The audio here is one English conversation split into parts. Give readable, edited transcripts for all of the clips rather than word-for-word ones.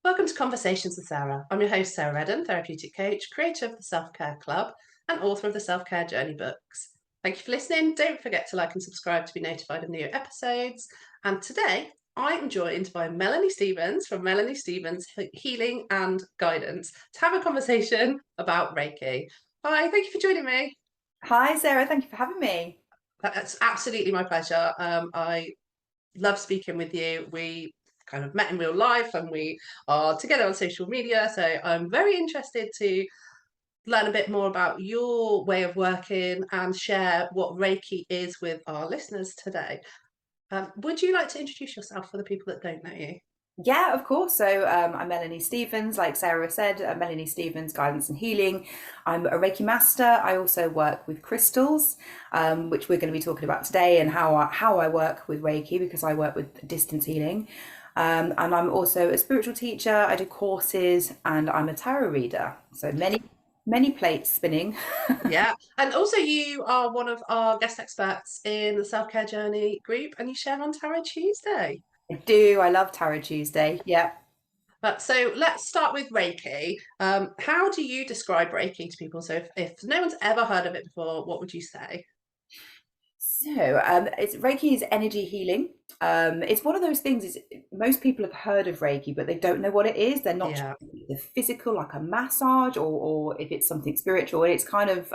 Welcome to Conversations with Sarah. I'm your host, Sarah Reddan, therapeutic coach, creator of the Self-Care Club, and author of the Self-Care Journey books. Thank you for listening. Don't forget to like and subscribe to be notified of new episodes. And today, I am joined by Melanie Stevens from Melanie Stevens Healing and Guidance to have a conversation about Reiki. Hi, thank you for joining me. Hi, Sarah. Thank you for having me. That's absolutely my pleasure. I love speaking with you. We kind of met in real life and we are together on social media. So I'm very interested to learn a bit more about your way of working and share what Reiki is with our listeners today. Would you like to introduce yourself for the people that don't know you? Yeah, of course. So I'm Melanie Stevens, like Sarah said, Melanie Stevens, Guidance and Healing. I'm a Reiki master. I also work with crystals, which we're going to be talking about today, and how I work with Reiki because I work with distance healing. And I'm also a spiritual teacher. I do courses, and I'm a tarot reader. So many plates spinning. Yeah. And also you are one of our guest experts in the Self-Care Journey group and you share on Tarot Tuesday. I do. I love Tarot Tuesday. Yeah. So let's start with Reiki. How do you describe Reiki to people? So if no one's ever heard of it before, what would you say? So, it's Reiki is energy healing. It's one of those things. Is most people have heard of Reiki, but they don't know what it is. They're not sure Yeah. if it's the physical, like a massage, or if it's something spiritual. It's kind of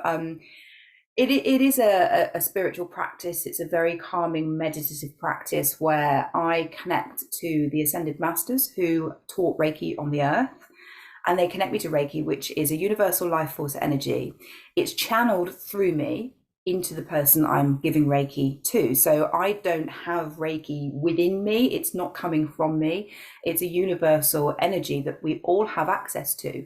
it is a spiritual practice. It's a very calming, meditative practice where I connect to the ascended masters who taught Reiki on the earth, and they connect me to Reiki, which is a universal life force energy. It's channeled through me into the person I'm giving Reiki to. So I don't have Reiki within me. It's not coming from me. It's a universal energy that we all have access to.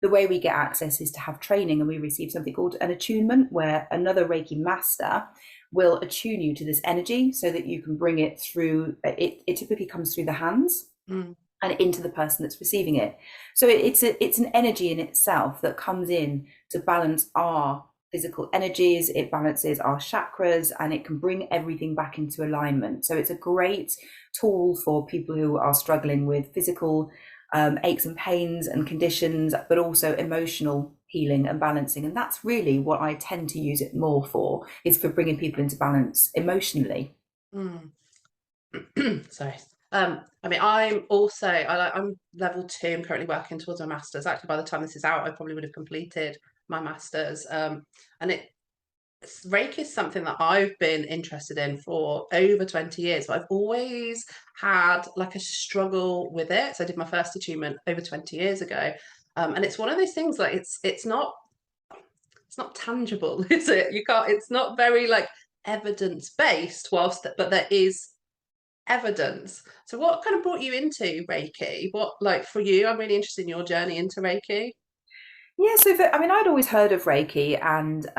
The way we get access is to have training, and we receive something called an attunement, where another Reiki master will attune you to this energy so that you can bring it through. It typically comes through the hands Mm. and into the person that's receiving it. So it's an energy in itself that comes in to balance our physical energies. It balances our chakras, and it can bring everything back into alignment. So it's a great tool for people who are struggling with physical aches and pains and conditions, but also emotional healing and balancing. And that's really what I tend to use it more for, is for bringing people into balance emotionally. Mm. Sorry. I mean, I'm level 2. I'm currently working towards my master's. Actually, by the time this is out, I probably would have completed my master's. And Reiki is something that I've been interested in for over 20 years, but I've always had like a struggle with it. So I did my first attunement over 20 years ago. And it's one of those things like it's not tangible, is it? You can't, it's not very like evidence based, but there is evidence. So what kind of brought you into Reiki? What, like for you, I'm really interested in your journey into Reiki. Yeah, so I mean, I'd always heard of Reiki, and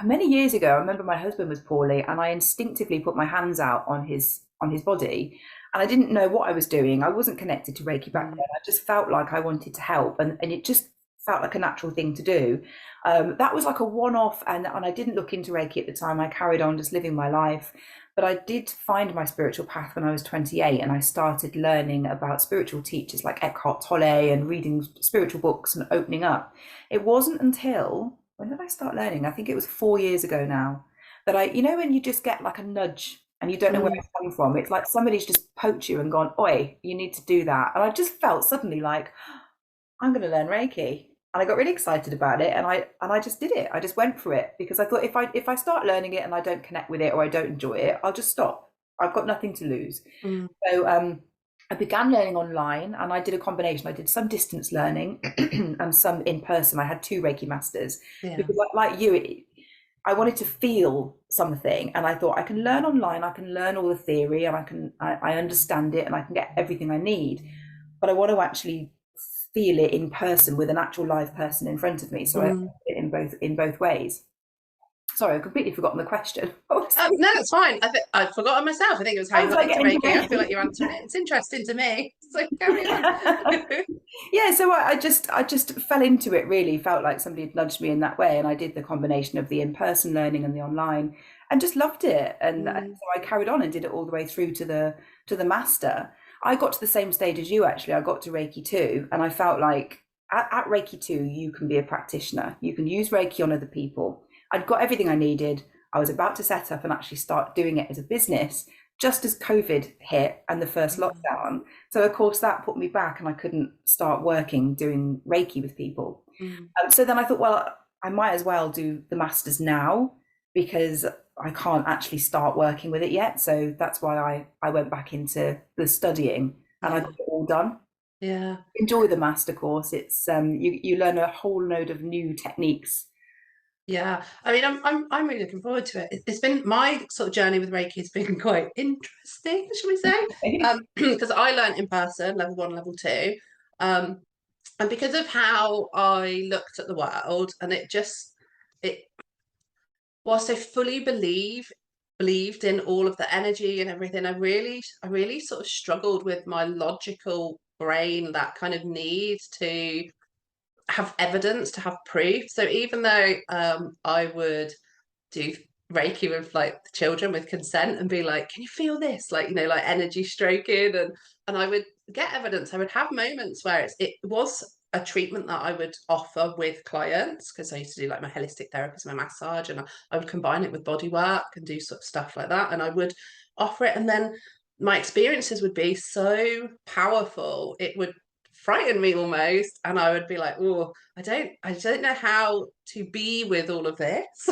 many years ago, I remember my husband was poorly, and I instinctively put my hands out on his body, and I didn't know what I was doing. I wasn't connected to Reiki back Mm. then. I just felt like I wanted to help, and it just felt like a natural thing to do. That was like a one-off, and I didn't look into Reiki at the time. I carried on just living my life. But I did find my spiritual path when I was 28, and I started learning about spiritual teachers like Eckhart Tolle and reading spiritual books and opening up. It wasn't until, when did I start learning? I think it was 4 years ago now, that when you just get like a nudge and you don't know where Mm. it's coming from, it's like somebody's just poked you and gone, Oi, you need to do that. And I just felt suddenly like, I'm going to learn Reiki. And I got really excited about it, and I just did it. I just went for it because I thought if I start learning it and I don't connect with it or I don't enjoy it, I'll just stop. I've got nothing to lose. Mm. So I began learning online, and I did a combination. I did some distance learning and some in person. I had two Reiki masters Yeah. because, like you, I wanted to feel something, and I thought I can learn online. I can learn all the theory, and I understand it, and I can get everything I need. But I want to actually feel it in person with an actual live person in front of me. So I did Mm. it in both ways. Sorry, I've completely forgotten the question. No, that's fine. I've forgotten myself. I think it was how How you did got I into get into Reiki. I feel like Reiki? you're answering it. It's interesting to me. So carry on. Yeah, so I just fell into it. Really felt like somebody had nudged me in that way, and I did the combination of the in-person learning and the online, and just loved it. And so Mm. I carried on and did it all the way through to the master. I got to the same stage as you, actually. I got to Reiki 2, and I felt like at Reiki 2, you can be a practitioner. You can use Reiki on other people. I'd got everything I needed. I was about to set up and actually start doing it as a business just as COVID hit and the first Mm, lockdown. So, of course, that put me back and I couldn't start working doing Reiki with people. mm. So then I thought, well, I might as well do the masters now because I can't actually start working with it yet. So that's why I went back into the studying and I got Yeah. it all done. Yeah. Enjoy the master course. It's you learn a whole load of new techniques. Yeah, I mean, I'm really looking forward to it. It's been my sort of journey with Reiki has been quite interesting, shall we say? Because I learned in person, level one, level two, um, and because of how I looked at the world, and it whilst I fully believed in all of the energy and everything, I really sort of struggled with my logical brain, that kind of need to have evidence, to have proof. So even though I would do Reiki with like the children with consent and be like, can you feel this? Like, like energy stroking, and I would get evidence. I would have moments where it was a treatment that I would offer with clients, because I used to do like my holistic therapist, my massage, and I would combine it with body work and do sort of stuff like that. And I would offer it, and then my experiences would be so powerful, it would frighten me almost, and I would be like, oh, I don't know how to be with all of this.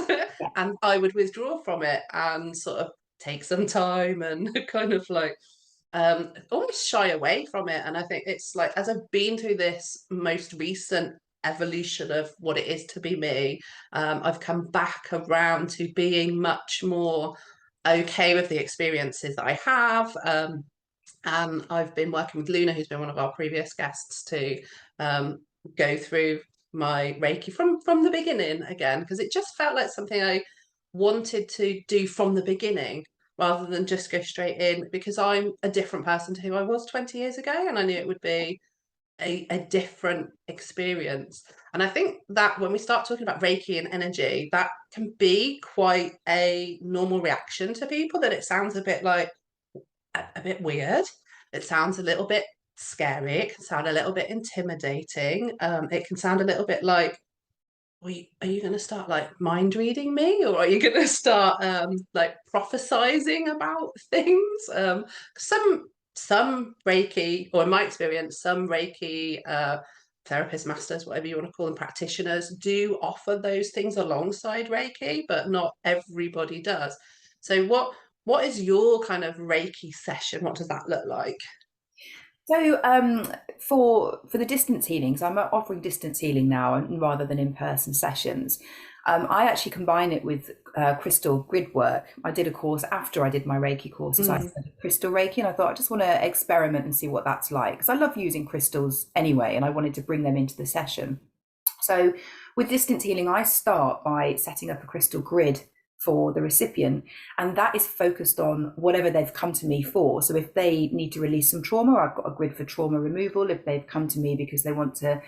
And I would withdraw from it and sort of take some time and kind of like almost shy away from it. And I think it's like, as I've been through this most recent evolution of what it is to be me, I've come back around to being much more okay with the experiences that I have. And I've been working with Luna, who's been one of our previous guests, to um, go through my Reiki from the beginning again, because it just felt like something I wanted to do from the beginning rather than just go straight in, because I'm a different person to who I was 20 years ago, and I knew it would be a different experience. And I think that when we start talking about Reiki and energy, that can be quite a normal reaction to people, that it sounds a bit like a bit weird. It sounds a little bit scary. It can sound a little bit intimidating. It can sound a little bit like, are you going to start like mind reading me, or are you going to start like prophesizing about things? Some Reiki, or in my experience, some Reiki therapists, masters, whatever you want to call them, practitioners, do offer those things alongside Reiki, but not everybody does. So what is your kind of Reiki session? What does that look like? So for the distance healing, so I'm offering distance healing now rather than in-person sessions. I actually combine it with crystal grid work. I did a course after I did my Reiki courses. I Mm, studied crystal Reiki, and I thought I just want to experiment and see what that's like, because I love using crystals anyway, and I wanted to bring them into the session. So with distance healing, I start by setting up a crystal grid for the recipient, and that is focused on whatever they've come to me for. So if they need to release some trauma, I've got a grid for trauma removal. If they've come to me because they want to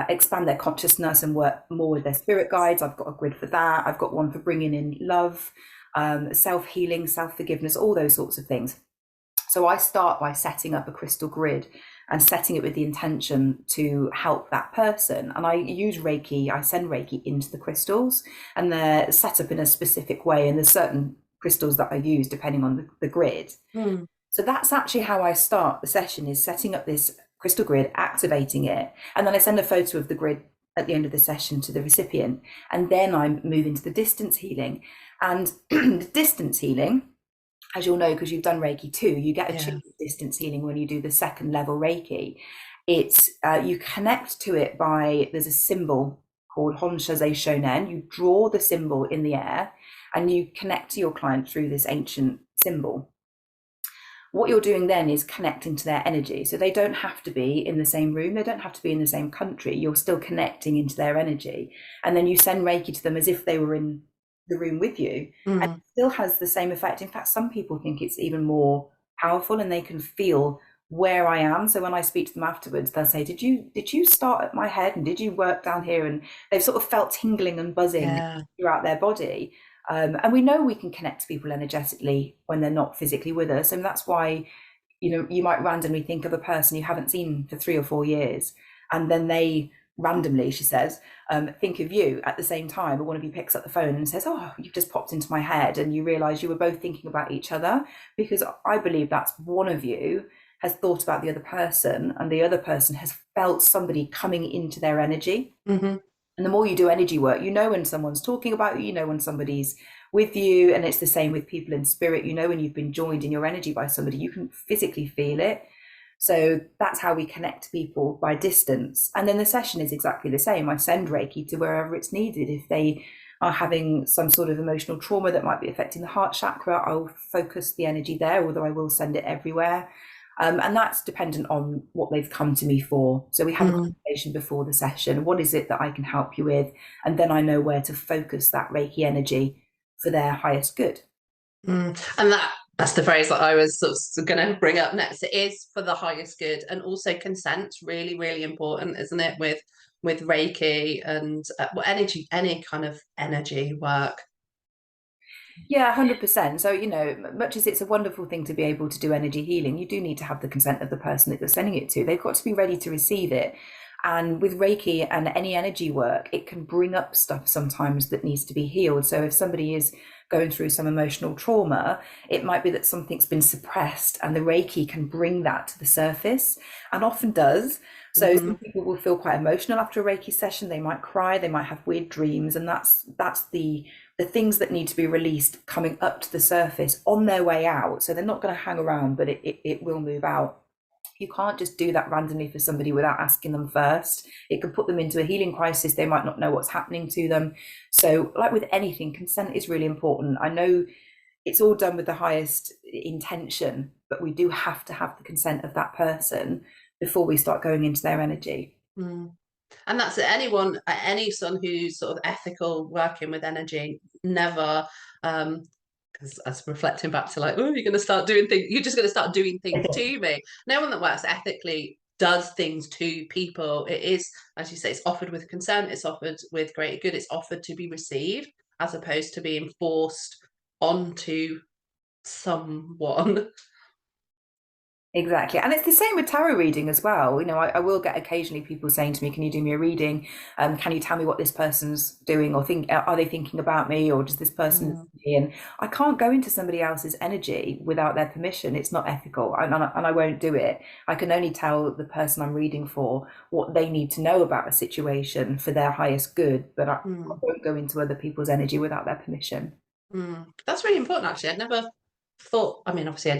expand their consciousness and work more with their spirit guides, I've got a grid for that. I've got one for bringing in love, self-healing, self-forgiveness, all those sorts of things. So I start by setting up a crystal grid and setting it with the intention to help that person. And I use Reiki, I send Reiki into the crystals, and they're set up in a specific way. And there's certain crystals that I use depending on the grid. mm, So that's actually how I start the session, is setting up this crystal grid, activating it. And then I send a photo of the grid at the end of the session to the recipient. And then I move into the distance healing. And the distance healing, as you'll know, because you've done Reiki too, you get a yeah. chance distance healing when you do the second level Reiki. It's you connect to it by, there's a symbol called Honshaze Shonen. You draw the symbol in the air and you connect to your client through this ancient symbol. What you're doing then is connecting to their energy. So they don't have to be in the same room, they don't have to be in the same country. You're still connecting into their energy. And then you send Reiki to them as if they were in the room with you. And Mm, it still has the same effect. In fact, some people think it's even more powerful, and they can feel where I am. So when I speak to them afterwards, they'll say, did you start at my head and did you work down here? And they've sort of felt tingling and buzzing yeah. throughout their body. And we know we can connect to people energetically when they're not physically with us. And that's why you might randomly think of a person you haven't seen for 3 or 4 years, and then they randomly, she says, think of you at the same time, or one of you picks up the phone and says, oh, you've just popped into my head, and you realize you were both thinking about each other, because I believe that's one of you has thought about the other person, and the other person has felt somebody coming into their energy. Mm-hmm. And the more you do energy work, when someone's talking about you, when somebody's with you. And it's the same with people in spirit. When you've been joined in your energy by somebody, you can physically feel it. So that's how we connect to people, by distance. And then the session is exactly the same. I send Reiki to wherever it's needed. If they are having some sort of emotional trauma that might be affecting the heart chakra, I'll focus the energy there, although I will send it everywhere. And that's dependent on what they've come to me for. So we have a conversation before the session. What is it that I can help you with? And then I know where to focus that Reiki energy for their highest good. And that's the phrase that I was sort of going to bring up next. It is for the highest good, and also consent's really, really important, isn't it? With Reiki and energy, any kind of energy work. Yeah, 100%. So, much as it's a wonderful thing to be able to do energy healing, you do need to have the consent of the person that you're sending it to. They've got to be ready to receive it. And with Reiki and any energy work, it can bring up stuff sometimes that needs to be healed. So if somebody is going through some emotional trauma, it might be that something's been suppressed, and the Reiki can bring that to the surface, and often does. So some people will feel quite emotional after a Reiki session. They might cry, they might have weird dreams, and that's the things that need to be released coming up to the surface on their way out. So they're not going to hang around, but it will move out. You can't just do that randomly for somebody without asking them first. It can put them into a healing crisis. They might not know what's happening to them. So like with anything, consent is really important. I know it's all done with the highest intention, but we do have to have the consent of that person before we start going into their energy. And that's anyone, any who's sort of ethical, working with energy, never, because I was reflecting back to like, oh, you're going to start doing things, you're just going to start doing things to me. No one that works ethically does things to people. It is, as you say, it's offered with consent, it's offered with greater good, it's offered to be received, as opposed to being forced onto someone. Exactly. And it's the same with tarot reading as well. I will get occasionally people saying to me, can you do me a reading? Can you tell me what this person's doing, or are they thinking about me, or does this person see me? And I can't go into somebody else's energy without their permission. It's not ethical, and I won't do it. I can only tell the person I'm reading for what they need to know about a situation for their highest good, but I won't go into other people's energy without their permission. That's really important, actually. I never thought, I mean, obviously I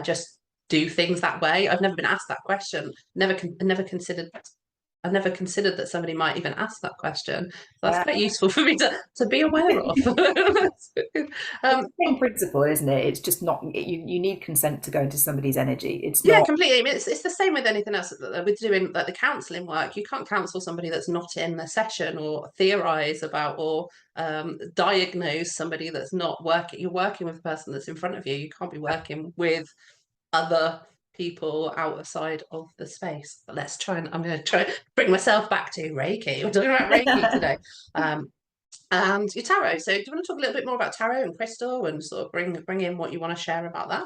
just do things that way. I've never been asked that question. Never considered that somebody might even ask that question. So that's Yeah. quite useful for me to be aware of. It's the same principle, isn't it? It's just not, you need consent to go into somebody's energy. It's Yeah, not. completely. I mean, it's the same with anything else. With doing like the counselling work, you can't counsel somebody that's not in the session, or theorise about, or diagnose somebody that's not working. You're working with a person that's in front of you. You can't be working with other people outside of the space. But I'm going to try to bring myself back to Reiki. We're talking about Reiki today. And your tarot. So do you want to talk a little bit more about tarot and crystal, and sort of bring in what you want to share about that?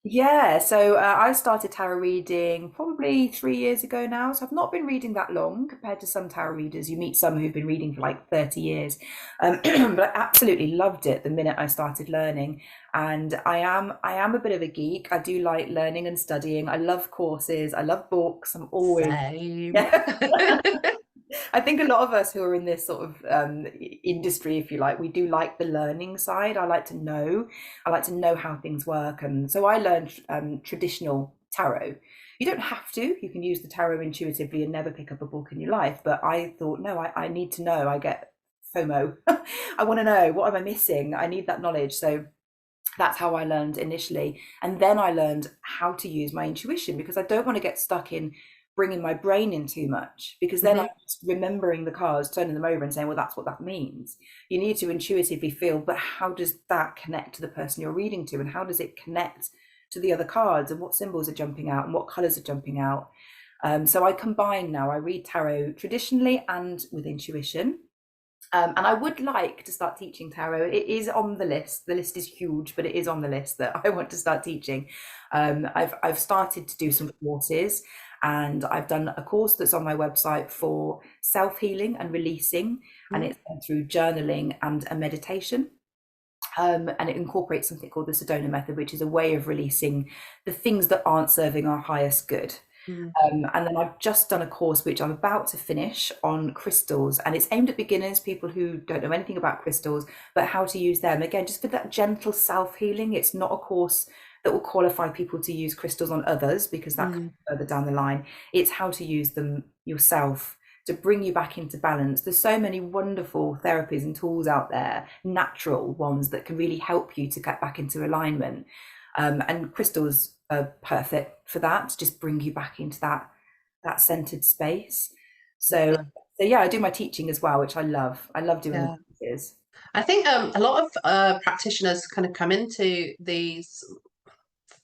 Yeah, so I started tarot reading probably 3 years ago now. So I've not been reading that long compared to some tarot readers. You meet some who've been reading for like 30 years. But I absolutely loved it the minute I started learning. And I am a bit of a geek. I do like learning and studying. I love courses. I love books. I'm always Same. yeah. I think a lot of us who are in this sort of industry, if you like, we do like the learning side. I like to know. I like to know how things work. And so I learned traditional tarot. You don't have to. You can use the tarot intuitively and never pick up a book in your life. But I thought, no, I need to know. I get FOMO. I want to know, what am I missing? I need that knowledge. So that's how I learned initially. And then I learned how to use my intuition, because I don't want to get stuck in bringing my brain in too much, because then I'm just remembering the cards, turning them over and saying, well, that's what that means. You need to intuitively feel, but how does that connect to the person you're reading to, and how does it connect to the other cards, and what symbols are jumping out and what colors are jumping out. So I combine now. I read tarot traditionally and with intuition. And I would like to start teaching tarot. It is on the list. The list is huge, but it is on the list that I want to start teaching. I've started to do some courses, and I've done a course that's on my website for self-healing and releasing, and Mm, it's done through journaling and a meditation. And it incorporates something called the Sedona method, which is a way of releasing the things that aren't serving our highest good. mm, And then I've just done a course which I'm about to finish on crystals, and it's aimed at beginners, people who don't know anything about crystals, but how to use them. Again, just for that gentle self-healing. It's not a course that will qualify people to use crystals on others, because that comes mm, further down the line. It's how to use them yourself to bring you back into balance. There's so many wonderful therapies and tools out there, natural ones that can really help you to get back into alignment. And crystals are perfect for that, to just bring you back into that centered space. So, yeah, so yeah, I do my teaching as well, which I love. I love doing the yeah. courses. I think a lot of practitioners kind of come into these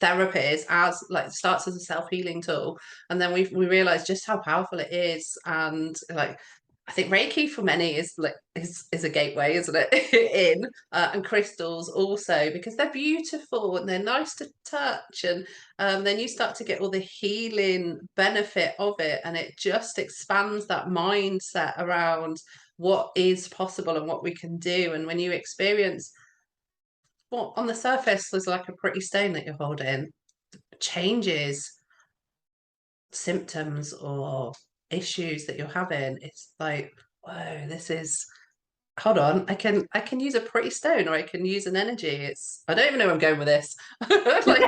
therapies as like starts as a self-healing tool, and then we realize just how powerful it is. And like I think Reiki for many is like is a gateway, isn't it? In and crystals also, because they're beautiful and they're nice to touch, and then you start to get all the healing benefit of it, and it just expands that mindset around what is possible and what we can do. And when you experience what on the surface was like a pretty stone that you're holding changes symptoms or issues that you're having, it's like, whoa, this is, hold on, I can use a pretty stone, or I can use an energy. It's, I don't even know where I'm going with this. Like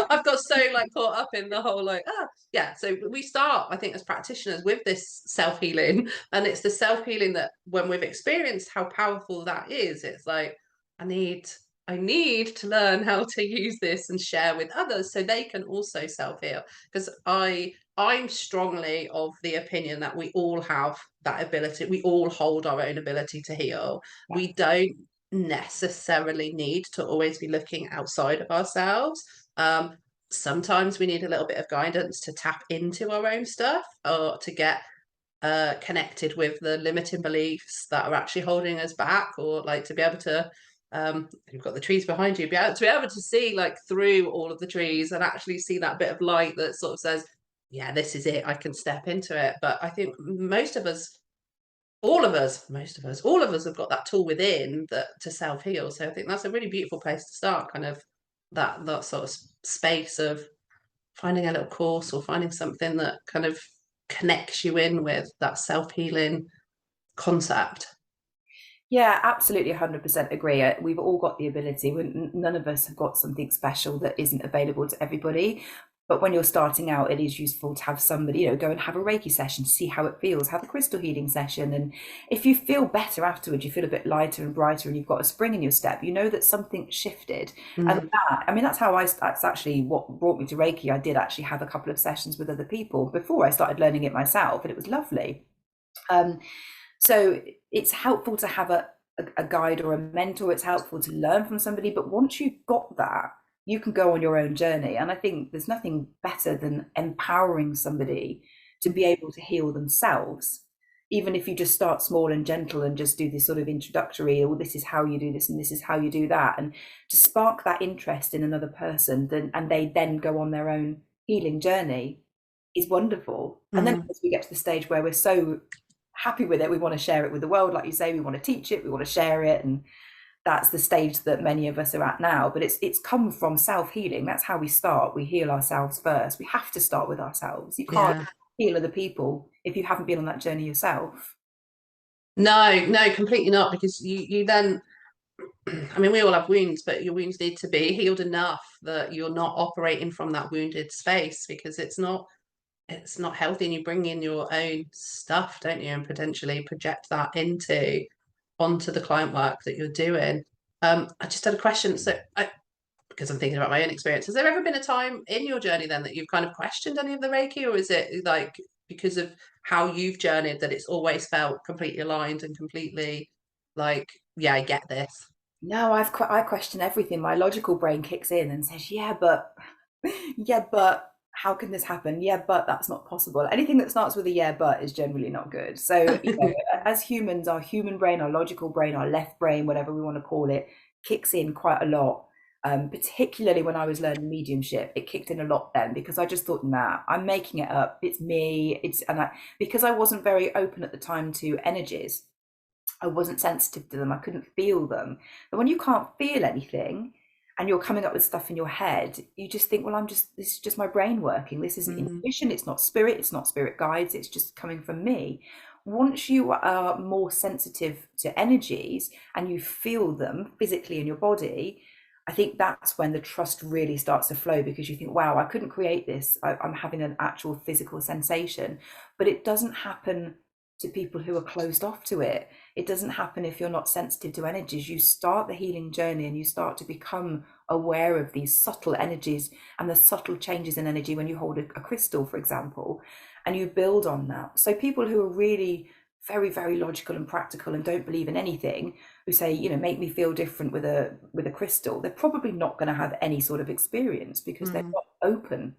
I've got so like caught up in the whole like, yeah. So we start, I think, as practitioners with this self-healing, and it's the self-healing that when we've experienced how powerful that is, it's like, I need I need to learn how to use this and share with others so they can also self-heal. Because I'm strongly of the opinion that we all have that ability. We all hold our own ability to heal. Yeah. We don't necessarily need to always be looking outside of ourselves. Sometimes we need a little bit of guidance to tap into our own stuff, or to get connected with the limiting beliefs that are actually holding us back, or like to be able to you've got the trees behind you, be able to see like through all of the trees and actually see that bit of light that sort of says, yeah, this is it, I can step into it. But I think most of us, all of us have got that tool within that to self-heal. So I think that's a really beautiful place to start, kind of that sort of space of finding a little course or finding something that kind of connects you in with that self-healing concept. Yeah, absolutely, 100% agree. We've all got the ability. None of us have got something special that isn't available to everybody. But when you're starting out, it is useful to have somebody, go and have a Reiki session, see how it feels, have a crystal healing session. And if you feel better afterwards, you feel a bit lighter and brighter, and you've got a spring in your step, you know that something shifted. And Mm, that, I mean, that's actually what brought me to Reiki. I did actually have a couple of sessions with other people before I started learning it myself, and it was lovely. Um, so it's helpful to have a guide or a mentor. It's helpful to learn from somebody. But once you've got that, you can go on your own journey. And I think there's nothing better than empowering somebody to be able to heal themselves. Even if you just start small and gentle and just do this sort of introductory, or this is how you do this and this is how you do that, and to spark that interest in another person, and they then go on their own healing journey, is wonderful. And then mm, as we get to the stage where we're so happy with it, we want to share it with the world, like you say, we want to teach it, we want to share it. And that's the stage that many of us are at now. But it's come from self-healing. That's how we start. We heal ourselves first. We have to start with ourselves. You can't yeah. heal other people if you haven't been on that journey yourself. No, no, completely not. Because you then, I mean, we all have wounds, but your wounds need to be healed enough that you're not operating from that wounded space, because it's not healthy, and you bring in your own stuff, don't you, and potentially project that onto the client work that you're doing. I just had a question. So because I'm thinking about my own experience, has there ever been a time in your journey then that you've kind of questioned any of the Reiki, or is it like because of how you've journeyed that it's always felt completely aligned and completely like, yeah, I get this? No, I question everything. My logical brain kicks in and says, yeah, but, yeah, but how can this happen? Yeah, but that's not possible. Anything that starts with a yeah, but is generally not good. So, as humans, our human brain, our logical brain, our left brain, whatever we want to call it, kicks in quite a lot. Particularly when I was learning mediumship, it kicked in a lot then, because I just thought, nah, I'm making it up. It's me. Because I wasn't very open at the time to energies. I wasn't sensitive to them. I couldn't feel them. But when you can't feel anything and you're coming up with stuff in your head, you just think, well, this is just my brain working. This isn't Mm, intuition. It's not spirit guides. It's just coming from me. Once you are more sensitive to energies and you feel them physically in your body, I think that's when the trust really starts to flow, because you think, wow, I couldn't create this. I'm having an actual physical sensation. But it doesn't happen to people who are closed off to it. It doesn't happen if you're not sensitive to energies. You start the healing journey and you start to become aware of these subtle energies and the subtle changes in energy when you hold a crystal, for example, and you build on that. So people who are really very, very logical and practical and don't believe in anything, who say, make me feel different with a crystal, they're probably not going to have any sort of experience because they're mm, not open.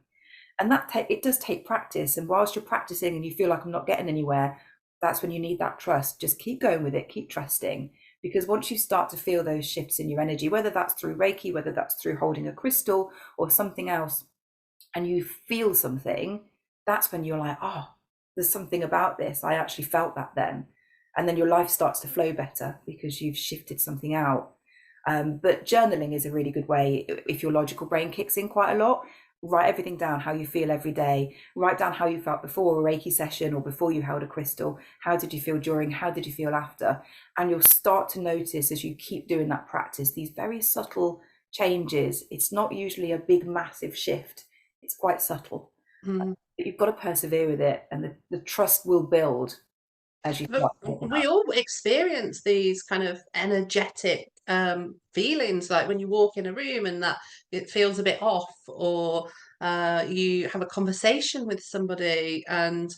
And it does take practice. And whilst you're practicing and you feel like I'm not getting anywhere, that's when you need that trust. Just keep going with it, keep trusting. Because once you start to feel those shifts in your energy, whether that's through Reiki, whether that's through holding a crystal or something else, and you feel something, that's when you're like, oh, there's something about this. I actually felt that then. And then your life starts to flow better because you've shifted something out. But journaling is a really good way if your logical brain kicks in quite a lot. Write everything down, how you feel every day. Write down how you felt before a Reiki session or before you held a crystal. How did you feel during? How did you feel after? And you'll start to notice, as you keep doing that practice, these very subtle changes. It's not usually a big, massive shift. It's quite subtle. mm. But you've got to persevere with it, and the trust will build as you But start taking we all experience these kind of energetic feelings, like when you walk in a room and that it feels a bit off, or you have a conversation with somebody and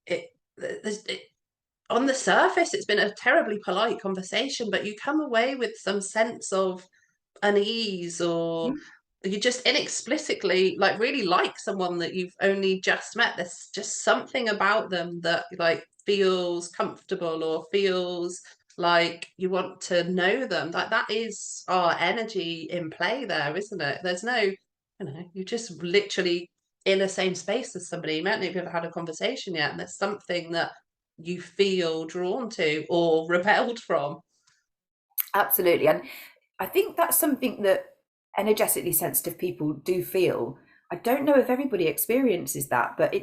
it, it on the surface it's been a terribly polite conversation, but you come away with some sense of unease, or up. you just inexplicably like really like someone that you've only just met. There's just something about them that like feels comfortable or feels like you want to know them. Like that is our energy in play there, isn't it? There's no, you just literally in the same space as somebody. You might not have ever had a conversation yet, and there's something that you feel drawn to or repelled from. Absolutely. And I think that's something that energetically sensitive people do feel. I don't know if everybody experiences that, but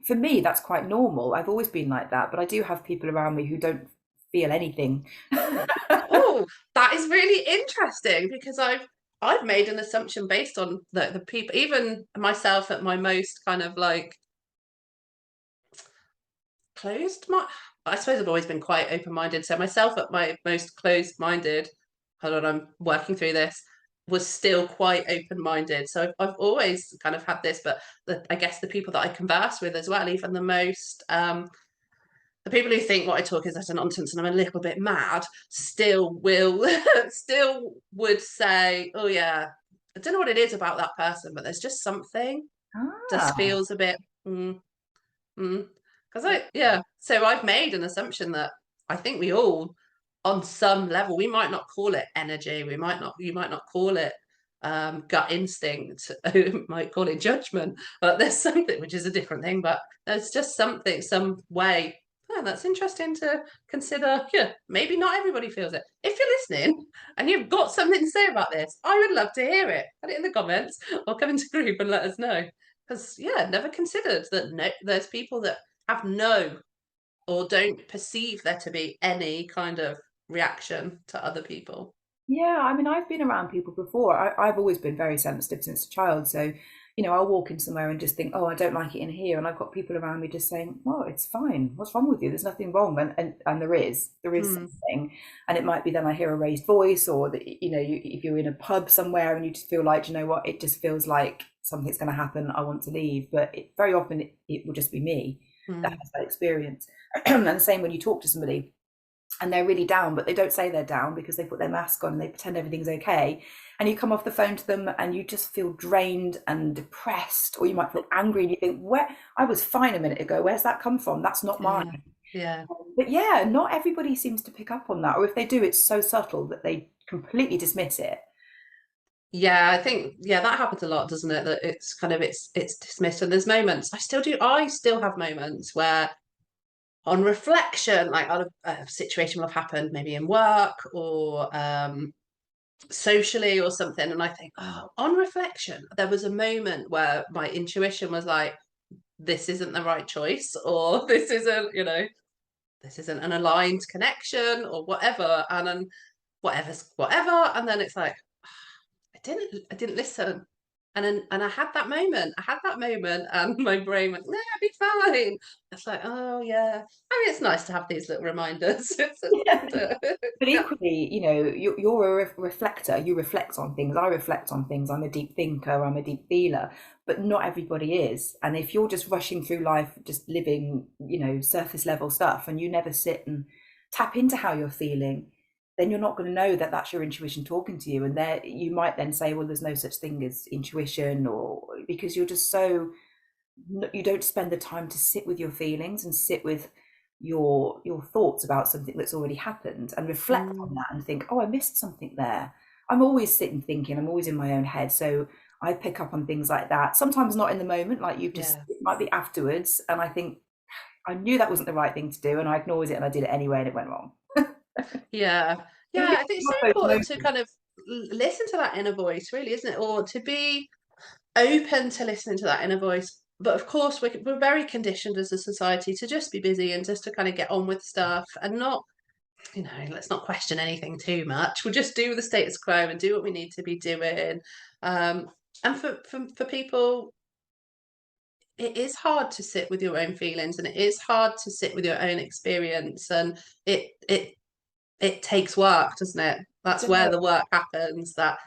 for me, that's quite normal. I've always been like that, but I do have people around me who don't feel anything. Oh, that is really interesting because I've made an assumption based on the people, even myself at my most kind of like closed. I suppose I've always been quite open-minded. So myself at my most closed-minded, hold on, I'm working through this, was still quite open-minded. So I've always kind of had this, but I guess the people that I converse with as well, even the people who think what I talk is utter nonsense and I'm a little bit mad, still will still would say, oh yeah, I don't know what it is about that person, but there's just something just Ah, feels a bit mm, mm. Because so I've made an assumption that I think we all, on some level, we might not call it energy, you might not call it gut instinct, you might call it judgment, but there's something which is a different thing, but there's just something, some way. Oh, that's interesting to consider. Yeah, maybe not everybody feels it. If you're listening and you've got something to say about this, I would love to hear it. Put it in the comments or come into group and let us know. Because never considered that there's people that have no or don't perceive there to be any kind of reaction to other people. yeah, I mean, I've been around people before. I've always been very sensitive since a child. So, I'll walk in somewhere and just think, oh, I don't like it in here. And I've got people around me just saying, well, it's fine. What's wrong with you? There's nothing wrong. And there is Hmm. something. And it might be then I hear a raised voice, or that, if you're in a pub somewhere and you just feel like, what, it just feels like something's going to happen. I want to leave. But very often it will just be me that Hmm. has that experience. And the same when you talk to somebody. and they're really down, but they don't say they're down because they put their mask on and they pretend everything's okay. And you come off the phone to them and you just feel drained and depressed, or you might feel angry and you think, where, I was fine a minute ago, where's that come from? That's not Yeah. mine. Yeah. But yeah, not everybody seems to pick up on that, or if they do, it's so subtle that they completely dismiss it. Yeah, I think yeah, that happens a lot, doesn't it? That it's kind of it's dismissed. And there's moments I still have moments where on reflection, like a situation will have happened maybe in work or socially or something, and I think, oh, on reflection, there was a moment where my intuition was like, this isn't the right choice, or this isn't, this isn't an aligned connection or whatever, and then whatever's whatever, and then it's like, I didn't listen. And I had that moment. I had that moment, and my brain went, "No, I'll be fine." It's like, oh yeah. I mean, it's nice to have these little reminders. Yeah. But Yeah. equally, you know, you're a reflector. You reflect on things. I reflect on things. I'm a deep thinker. I'm a deep feeler. But not everybody is. And if you're just rushing through life, just living, you know, surface level stuff, and you never sit and tap into how you're feeling, then you're not going to know that that's your intuition talking to you. And there, you might then say, well, there's no such thing as intuition, or because you're just so, you don't spend the time to sit with your feelings and sit with your thoughts about something that's already happened and reflect on Mm, that and think, oh, I missed something there. I'm always sitting thinking, I'm always in my own head, so I pick up on things like that, sometimes not in the moment, like you've just, yeah. it might be afterwards, and I think, I knew that wasn't the right thing to do and I ignored it and I did it anyway and it went wrong. Yeah. But Yeah. we I think it's have so those important to moments. kind of listen to that inner voice, really, isn't it? Or to be open to listening to that inner voice. But of course, we're very conditioned as a society to just be busy and just to kind of get on with stuff and not, let's not question anything too much. We'll just do the status quo and do what we need to be doing. Um, and for people, it is hard to sit with your own feelings, and it is hard to sit with your own experience, and it it takes work, doesn't it? It That's does. where the work happens, that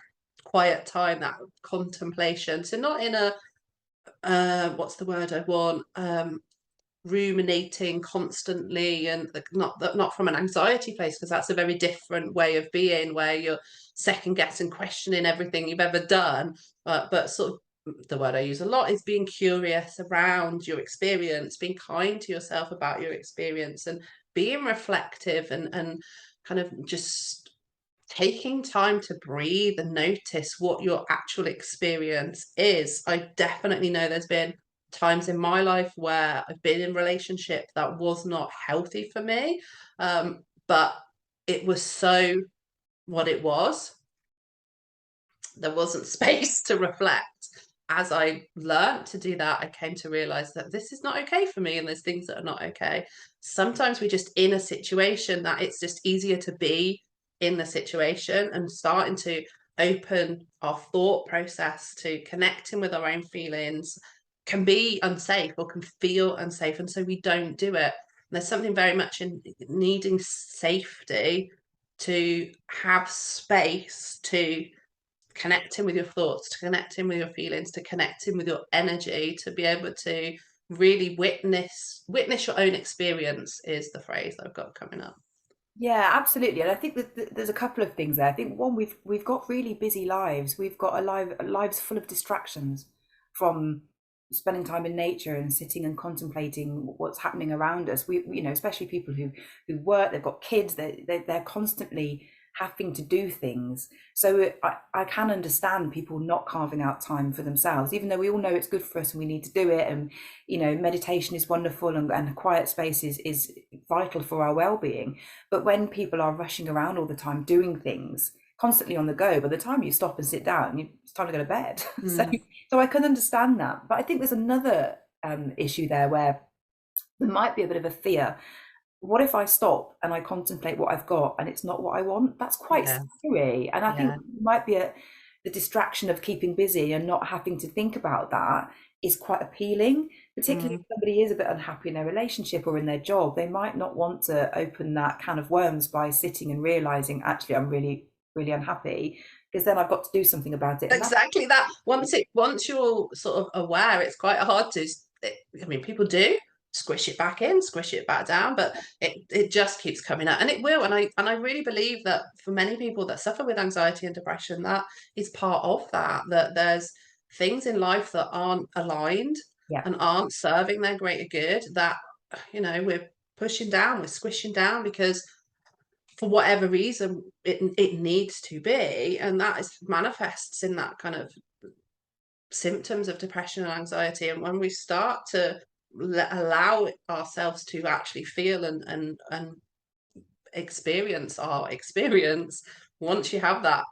quiet time, that contemplation. So not in a what's the word I want? Ruminating constantly, and not from an anxiety place, because that's a very different way of being, where you're second guessing, questioning everything you've ever done. But sort of the word I use a lot is being curious around your experience, being kind to yourself about your experience, and being reflective, and kind of just taking time to breathe and notice what your actual experience is. I definitely know there's been times in my life where I've been in relationship that was not healthy for me. But it was so what it was. There wasn't space to reflect. As I learned to do that, I came to realize that this is not okay for me, and there's things that are not okay. Sometimes we're just in a situation that it's just easier to be in the situation, and starting to open our thought process to connecting with our own feelings can be unsafe or can feel unsafe. And so we don't do it. And there's something very much in needing safety to have space to connecting with your thoughts, to connecting with your feelings, to connecting with your energy, to be able to really witness your own experience is the phrase I've got coming up. Yeah, absolutely. And I think that there's a couple of things there. I think one, we've got really busy lives. We've got lives full of distractions, from spending time in nature and sitting and contemplating what's happening around us. We, you know, especially people who work, they've got kids, they're constantly having to do things. So I can understand people not carving out time for themselves, even though we all know it's good for us and we need to do it. And you know, meditation is wonderful, and a quiet space is vital for our well-being. But when people are rushing around all the time doing things, constantly on the go, by the time you stop and sit down, it's time to go to bed. so Mm, so I can understand that. But I think there's another issue there, where there might be a bit of a fear. What if I stop and I contemplate what I've got and it's not what I want? That's quite yeah, scary. And I think yeah, it might be the distraction of keeping busy and not having to think about that is quite appealing, particularly mm, if somebody is a bit unhappy in their relationship or in their job. They might not want to open that can of worms by sitting and realizing, actually, I'm really, really unhappy, because then I've got to do something about it. And that, exactly that. Once you're sort of aware, it's quite hard to. I mean, people do squish it back in, squish it back down, but it just keeps coming up, and it will. And I really believe that for many people that suffer with anxiety and depression, that is part of that. That there's things in life that aren't aligned Yeah. and aren't serving their greater good. That we're pushing down, we're squishing down because for whatever reason it needs to be, and that is manifests in that kind of symptoms of depression and anxiety. And when we start to allow ourselves to actually feel and experience our experience, once you have that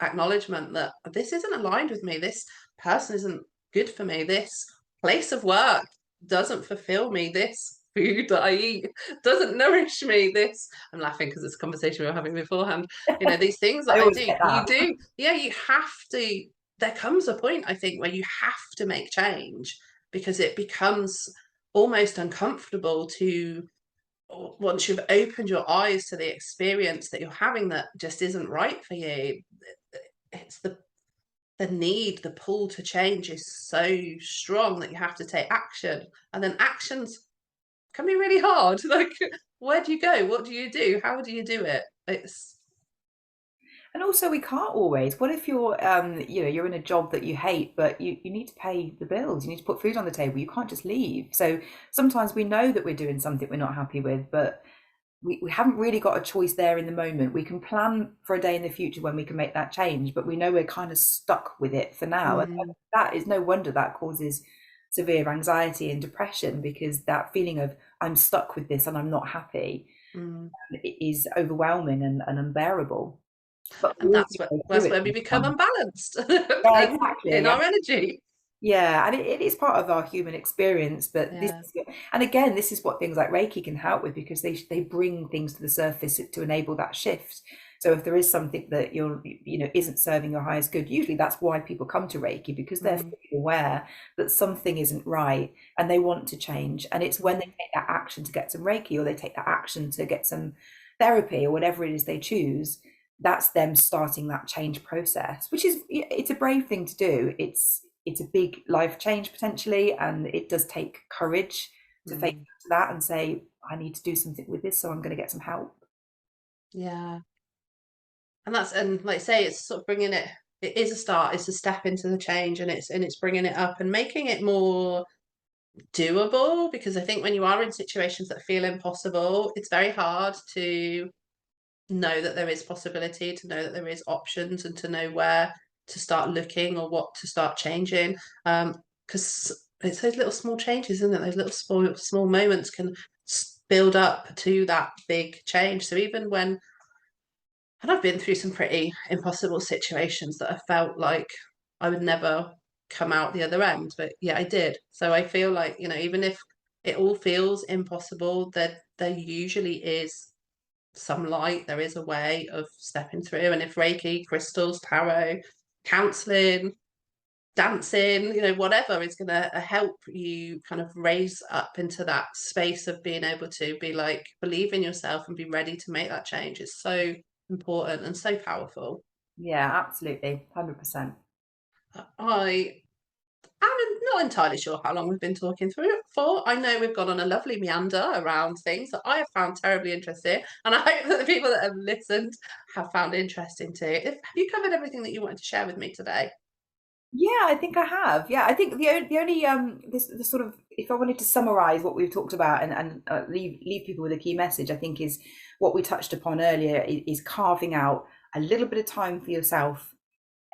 acknowledgement that this isn't aligned with me, this person isn't good for me, this place of work doesn't fulfill me, this food that I eat doesn't nourish me, this, I'm laughing because it's a conversation we were having beforehand, these things that I I always do, get you that. do, yeah, you have to, there comes a point, I think, where you have to make change because it becomes almost uncomfortable to, once you've opened your eyes to the experience that you're having that just isn't right for you, it's the need, the pull to change is so strong that you have to take action. And then actions can be really hard. Like, where do you go? What do you do? How do you do it? It's And also, we can't always. What if you're, you're in a job that you hate, but you need to pay the bills, you need to put food on the table, you can't just leave. So sometimes we know that we're doing something we're not happy with, but we haven't really got a choice there in the moment. We can plan for a day in the future when we can make that change, but we know we're kind of stuck with it for now. And mm, that is no wonder that causes severe anxiety and depression, because that feeling of I'm stuck with this and I'm not happy mm. is overwhelming and unbearable. But we And all that's where go through that's it where we become sometimes. unbalanced Yeah, and exactly. in our energy. Yeah, and it is part of our human experience, but this Yeah. is, and again, this is what things like Reiki can help with, because they bring things to the surface to enable that shift. So if there is something that isn't serving your highest good, usually that's why people come to Reiki, because they're Mm, fully aware that something isn't right and they want to change. And it's when they mm, take that action to get some Reiki, or they take that action to get some therapy, or whatever it is they choose, that's them starting that change process, which is, it's a brave thing to do. It's a big life change potentially, and it does take courage to face mm. that and say, I need to do something with this, so I'm going to get some help. Yeah. And like I say, it's sort of bringing it, it is a start, it's a step into the change, and it's bringing it up and making it more doable, because I think when you are in situations that feel impossible, it's very hard to know that there is possibility, to know that there is options, and to know where to start looking or what to start changing. Because it's those little small changes, isn't it? Those little small moments can build up to that big change. So even when, and I've been through some pretty impossible situations that I felt like I would never come out the other end, but yeah, I did. So I feel like, even if it all feels impossible, there usually is some light, there is a way of stepping through. And if Reiki, crystals, tarot, counseling, dancing, whatever is going to help you kind of raise up into that space of being able to be like, believe in yourself and be ready to make that change, it's so important and so powerful. Yeah, absolutely, 100%. I am not entirely sure how long we've been talking through it for. I know we've gone on a lovely meander around things that I have found terribly interesting, and I hope that the people that have listened have found interesting too. Have you covered everything that you wanted to share with me today? Yeah, I think I have. Yeah, I think the only this the sort of, if I wanted to summarize what we've talked about and leave people with a key message, I think is what we touched upon earlier, is carving out a little bit of time for yourself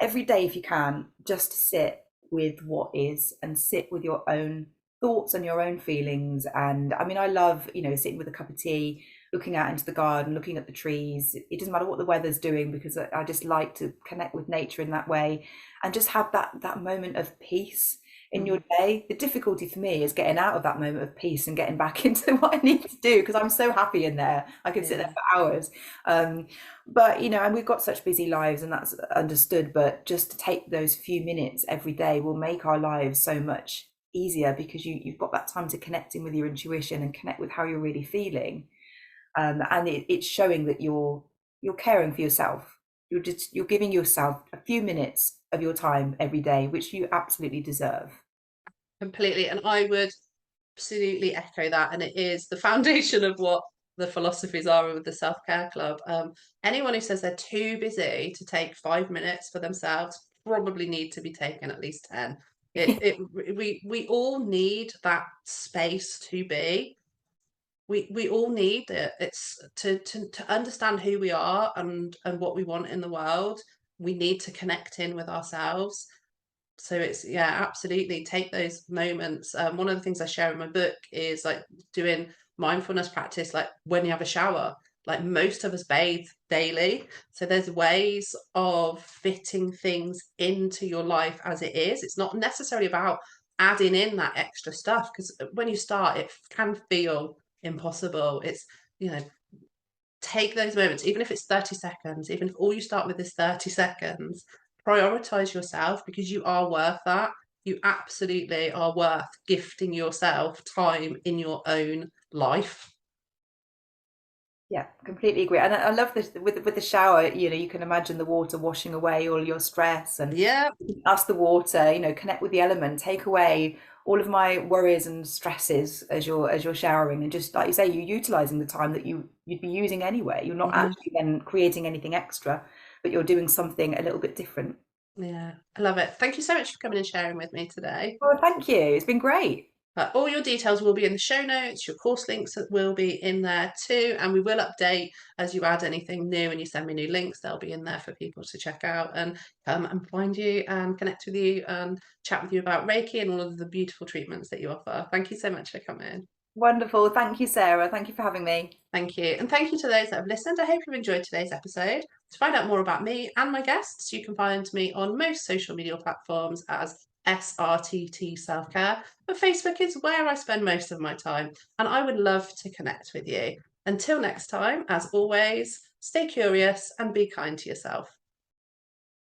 every day if you can, just to sit with what is, and sit with your own thoughts and your own feelings. And I mean, I love, sitting with a cup of tea, looking out into the garden, looking at the trees. It doesn't matter what the weather's doing, because I just like to connect with nature in that way, and just have that moment of peace in your Mm, day. The difficulty for me is getting out of that moment of peace and getting back into what I need to do, because I'm so happy in there. I could sit there yeah. for hours. Um, but and we've got such busy lives, and that's understood, but just to take those few minutes every day will make our lives so much easier, because you've got that time to connect in with your intuition and connect with how you're really feeling. And it's showing that you're caring for yourself. You're giving yourself a few minutes of your time every day, which you absolutely deserve. Completely. And I would absolutely echo that, and it is the foundation of what the philosophies are with the self-care club. Anyone who says they're too busy to take 5 minutes for themselves probably need to be taking at least 10. We all need that space to be. We all need it. It's to understand who we are and what we want in the world. We need to connect in with ourselves. So it's, yeah, absolutely take those moments. One of the things I share in my book is like doing mindfulness practice, like when you have a shower. Like most of us bathe daily, so there's ways of fitting things into your life as it is. It's not necessarily about adding in that extra stuff, because when you start, it can feel impossible. It's, you know, take those moments, even if it's 30 seconds, even if all you start with is 30 seconds, prioritize yourself, because you are worth that. You absolutely are worth gifting yourself time in your own life. Yeah, completely agree. And I love this with the shower, you know, you can imagine the water washing away all your stress and Yeah, ask the water, you know, connect with the element, take away all of my worries and stresses as you're showering, and just like you say, you're utilizing the time that you'd be using anyway. You're not mhm, actually then creating anything extra, but you're doing something a little bit different. yeah, I love it. Thank you so much for coming and sharing with me today. Well, thank you. It's been great. All your details will be in the show notes. Your course links will be in there too, and we will update as you add anything new and you send me new links. They'll be in there for people to check out and come and find you and connect with you and chat with you about Reiki and all of the beautiful treatments that you offer. Thank you so much for coming. Wonderful. Thank you, Sarah. Thank you for having me. Thank you. And thank you to those that have listened. I hope you've enjoyed today's episode. To find out more about me and my guests, you can find me on most social media platforms as SRTT Self-Care. But Facebook is where I spend most of my time, and I would love to connect with you. Until next time, as always, stay curious and be kind to yourself.